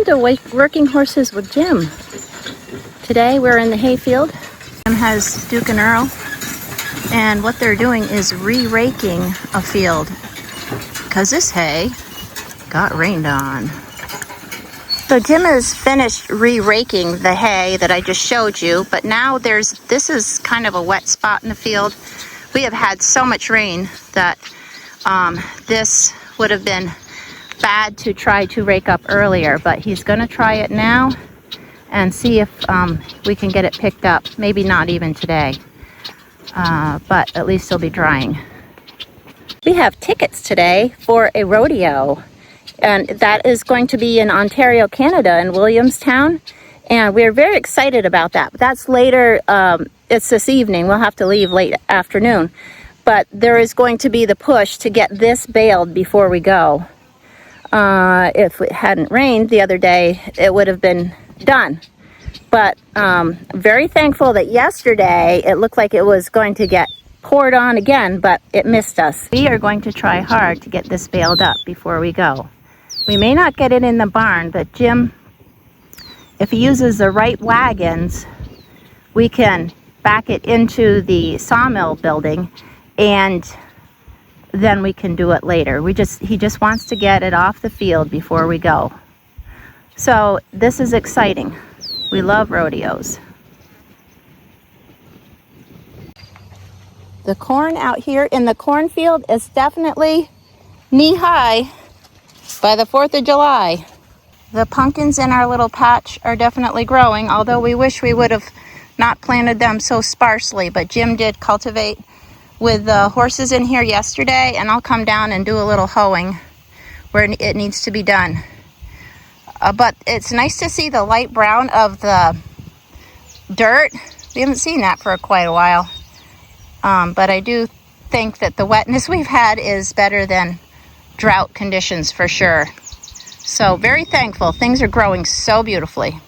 to Working Horses with Jim. Today we're in the hayfield. Jim has Duke and Earl, and what they're doing is re-raking a field because this hay got rained on. So Jim has finished re-raking the hay that I just showed you, but now this is kind of a wet spot in the field. We have had so much rain that this would have been bad to try to rake up earlier, but he's going to try it now and see if we can get it picked up. Maybe not even today, but at least it'll be drying. We have tickets today for a rodeo, and that is going to be in Ontario, Canada, in Williamstown, and we're very excited about that. But that's later. It's this evening. We'll have to leave late afternoon, but there is going to be the push to get this baled before we go. If it hadn't rained the other day, it would have been done. But very thankful that yesterday it looked like it was going to get poured on again, but it missed us. We are going to try hard to get this baled up before we go. We may not get it in the barn, but Jim, if he uses the right wagons, we can back it into the sawmill building, and then we can do it later. He just wants to get it off the field before we go. So this is exciting. We love rodeos. The corn out here in the cornfield is definitely knee-high by the 4th of July. The pumpkins in our little patch are definitely growing, although we wish we would have not planted them so sparsely, but Jim did cultivate with the horses in here yesterday, and I'll come down and do a little hoeing where it needs to be done. But it's nice to see the light brown of the dirt. We haven't seen that for quite a while. But I do think that the wetness we've had is better than drought conditions for sure. So very thankful. Things are growing so beautifully.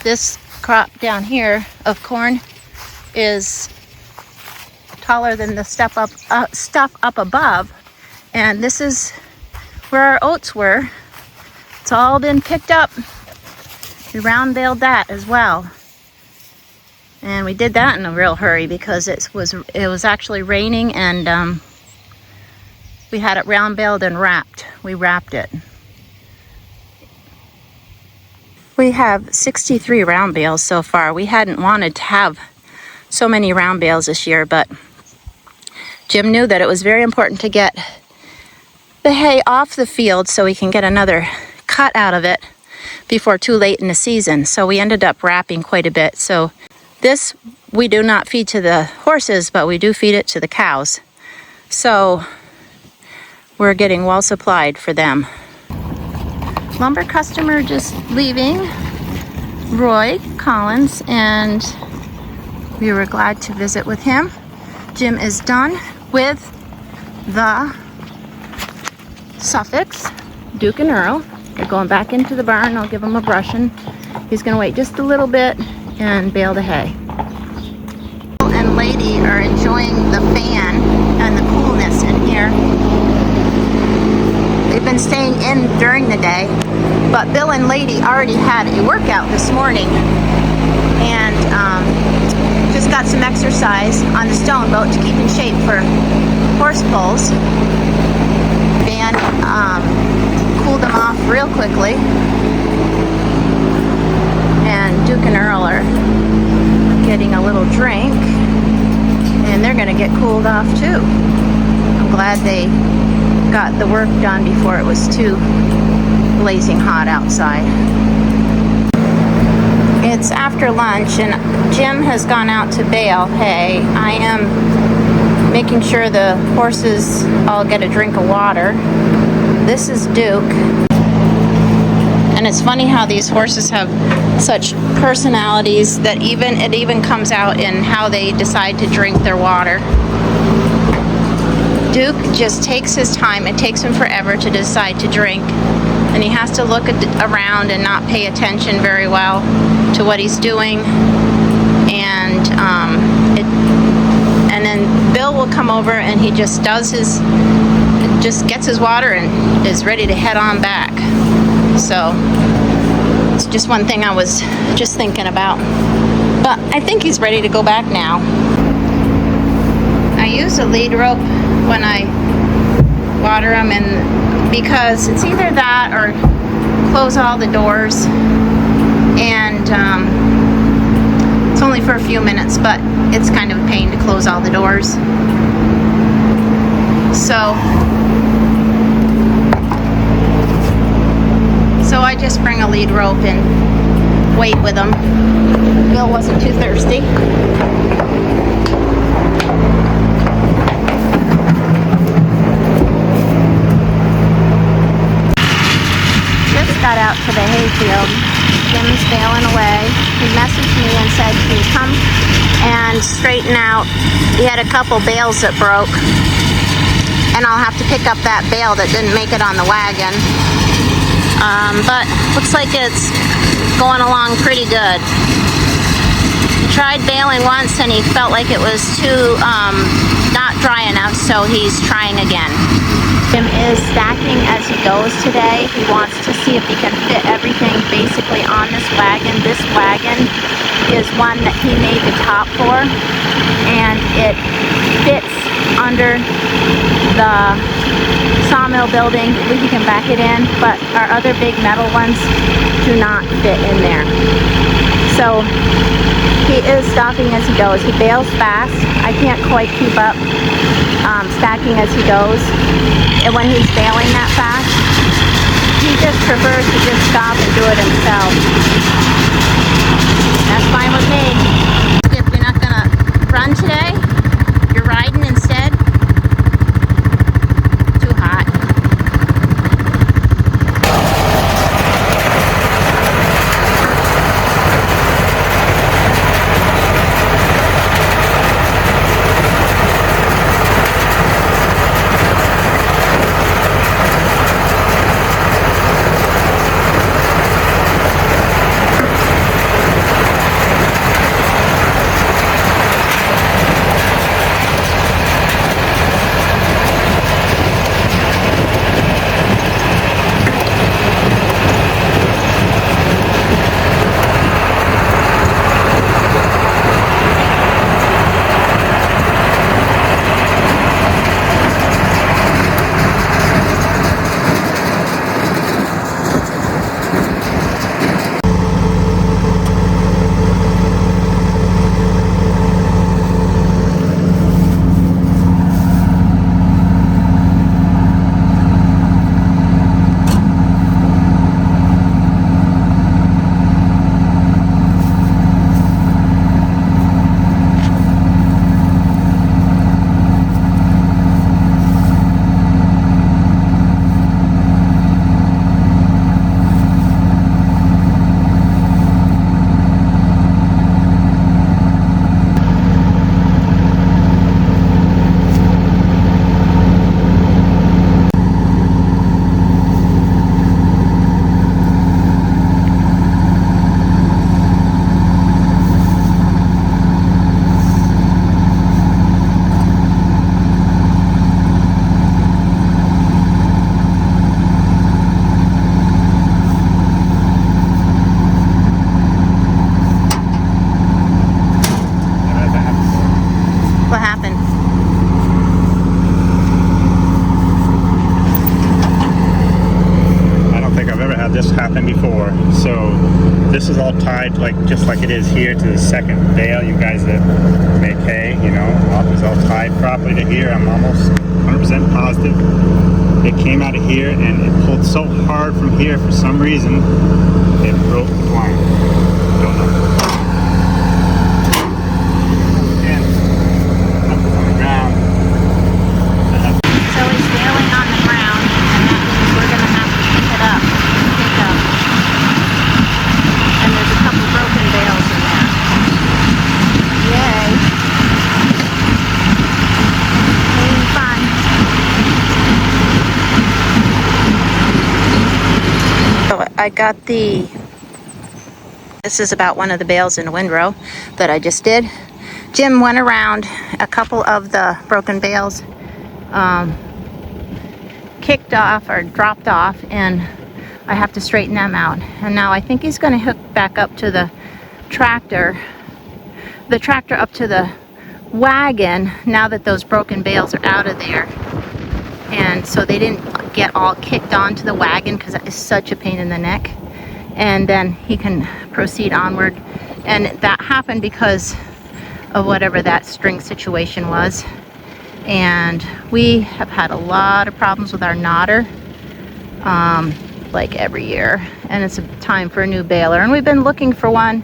This crop down here of corn is taller than the stuff up above, and this is where our oats were. It's all been picked up. We round baled that as well, and we did that in a real hurry because it was actually raining, and we had it round baled and wrapped. We wrapped it. We have 63 round bales so far. We hadn't wanted to have so many round bales this year, but Jim knew that it was very important to get the hay off the field so we can get another cut out of it before too late in the season. So we ended up wrapping quite a bit. So this we do not feed to the horses, but we do feed it to the cows. So we're getting well supplied for them. Lumber customer just leaving, Roy Collins, and we were glad to visit with him. Jim is done with the Suffocks, Duke and Earl. They're going back into the barn. I'll give him a brushing. He's going to wait just a little bit and bale the hay. Bill and Lady are enjoying the fan and the coolness in here. They've been staying in during the day, but Bill and Lady already had a workout this morning and just got some exercise on the stone boat to keep in shape for horse pulls. Van cooled them off real quickly, and Duke and Earl are getting a little drink, and they're going to get cooled off too. I'm glad they got the work done before it was too blazing hot outside. It's after lunch and Jim has gone out to bale hay. I am making sure the horses all get a drink of water. This is Duke. And it's funny how these horses have such personalities that it even comes out in how they decide to drink their water. Duke just takes his time. It takes him forever to decide to drink, and he has to look around and not pay attention very well to what he's doing. And then Bill will come over and he just gets his water and is ready to head on back. So it's just one thing I was just thinking about. But I think he's ready to go back now. I use a lead rope when I water him, and because it's either that or close all the doors, and it's only for a few minutes, but it's kind of a pain to close all the doors. So I just bring a lead rope and wait with him. Bill wasn't too thirsty. Got out to the hayfield. Jim's bailing away. He messaged me and said, can you come and straighten out? He had a couple bales that broke, and I'll have to pick up that bale that didn't make it on the wagon. But looks like it's going along pretty good. He tried baling once and he felt like it was too not dry enough, so he's trying again. Jim is stacking as he goes today. He wants to see if he can fit everything basically on this wagon. This wagon is one that he made the top for, and it fits under the sawmill building. We can back it in, but our other big metal ones do not fit in there. So he is stopping as he goes. He bales fast. I can't quite keep up stacking as he goes. And when he's bailing that fast, he just prefers to just stop and do it himself. That's fine with me. If you're not gonna run today, you're riding instead. Too hot. before. So this is all tied just like it is here to the second bale. You guys that make hay, you know, it's all tied properly to here. I'm almost 100% positive. It came out of here and it pulled so hard from here for some reason it broke the line. Don't know. Again, up on the ground. So he's bailing on the ground, and that means we're going to have to pick it up. And there's a couple broken bales in there. Yay. Having fun. So I got this is about one of the bales in the windrow that I just did. Jim went around a couple of the broken bales, kicked off or dropped off, and I have to straighten them out. And now I think he's going to hook back up to the tractor up to the wagon now that those broken bales are out of there. And so they didn't get all kicked onto the wagon because that is such a pain in the neck. And then he can proceed onward. And that happened because of whatever that string situation was. And we have had a lot of problems with our knotter, like every year. And it's time for a new baler. And we've been looking for one,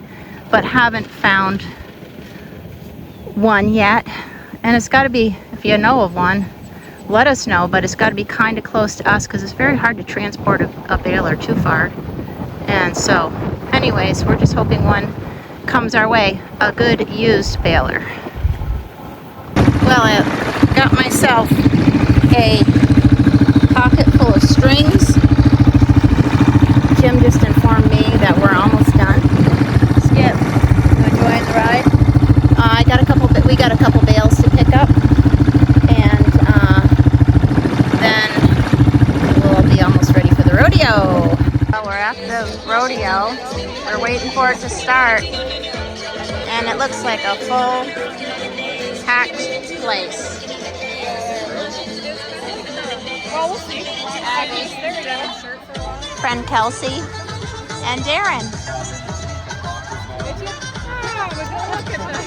but haven't found one yet. And it's got to be, if you know of one, let us know, but it's got to be kind of close to us because it's very hard to transport a baler too far. And so anyways, we're just hoping one comes our way, a good used baler. Well, I got myself a pocket full of strings. Jim just informed me that we're almost done. Skip, you enjoying the ride? We got a couple bales to pick up, and then we'll be almost ready for the rodeo. Well, we're at the rodeo. We're waiting for it to start, and it looks like a full packed place. Well, we'll see. There we go. Friend Kelsey and Darren. Did you? Oh, we're gonna look at this.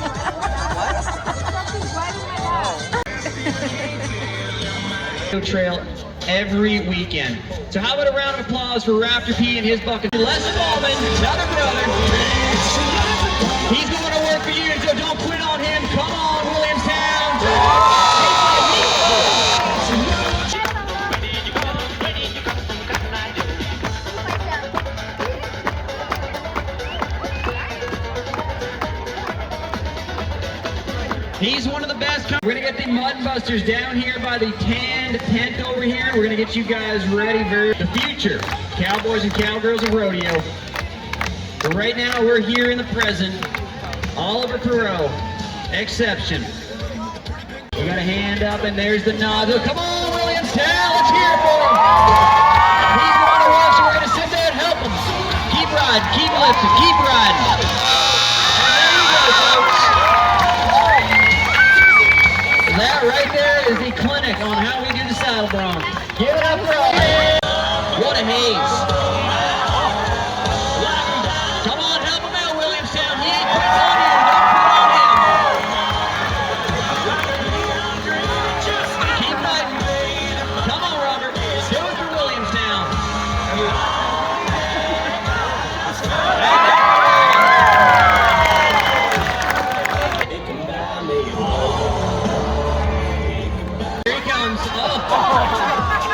Trail every weekend. So how about a round of applause for Raptor P and his bucket? Les Ballman, another brother. He's going to work for you, so don't quit on him. Come on, Williamstown. He's one of the best. We're going to get the Mud Busters down here by the tanned tent over here. We're going to get you guys ready for the future cowboys and cowgirls of rodeo. But right now, we're here in the present. Oliver Perot, exception. We got a hand up, and there's the nod. Come on, Williamstown, let's hear it for him. He's going to rush, so we're going to sit there and help him. Keep riding, keep lifting, keep riding. That right there is the clinic on how we do the saddle bronc. Give it up for Earl. What a haze. Come on, help him out, Williamstown. He ain't quitting on you. Don't quit on him. Keep fighting. Come on, Robert. Do it for Williamstown. Here he comes. Oh.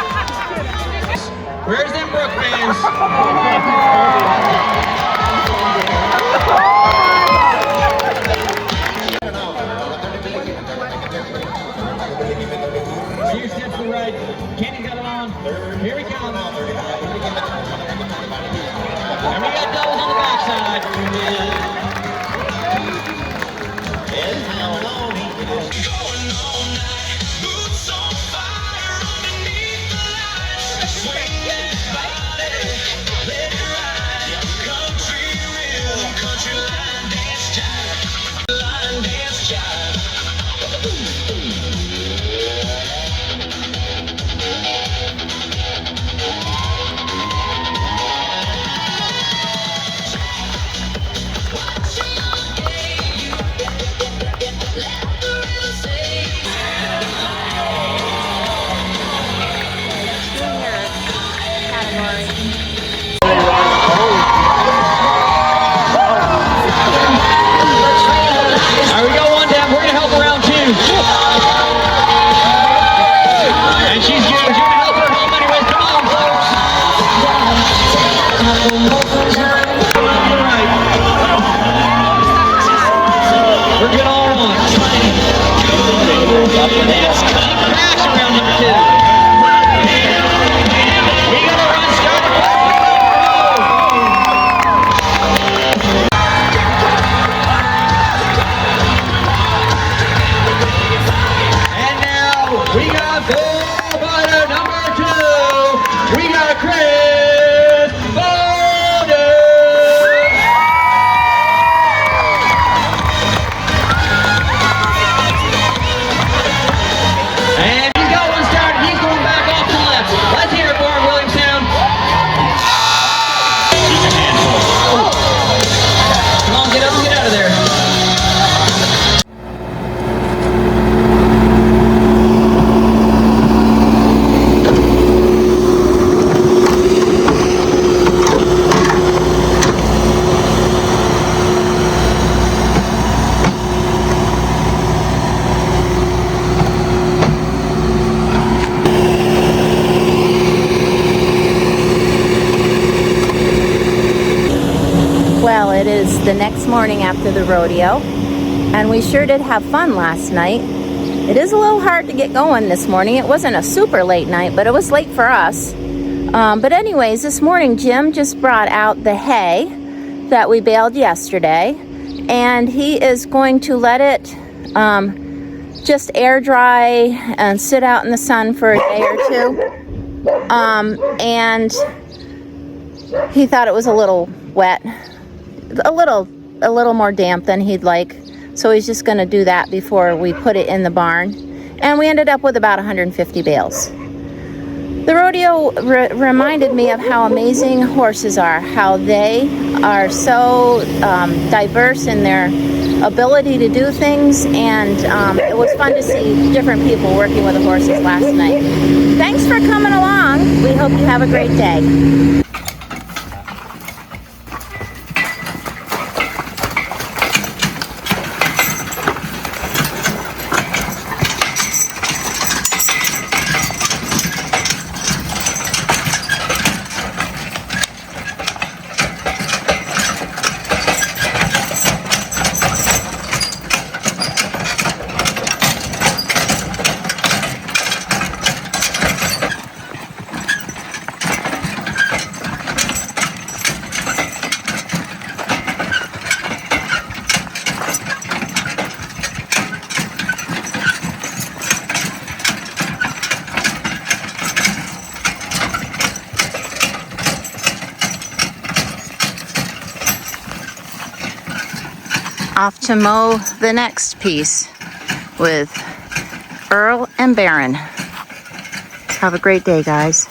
Well, it is the next morning after the rodeo, and we sure did have fun last night. It is a little hard to get going this morning. It wasn't a super late night, but it was late for us. But anyways, this morning Jim just brought out the hay that we baled yesterday, and he is going to let it just air dry and sit out in the sun for a day or two. And he thought it was a little wet, a little more damp than he'd like. So he's just going to do that before we put it in the barn. And we ended up with about 150 bales. The rodeo reminded me of how amazing horses are, how they are so diverse in their ability to do things, and it was fun to see different people working with the horses last night. Thanks for coming along. We hope you have a great day. Off to mow the next piece with Earl and Baron. Have a great day, guys.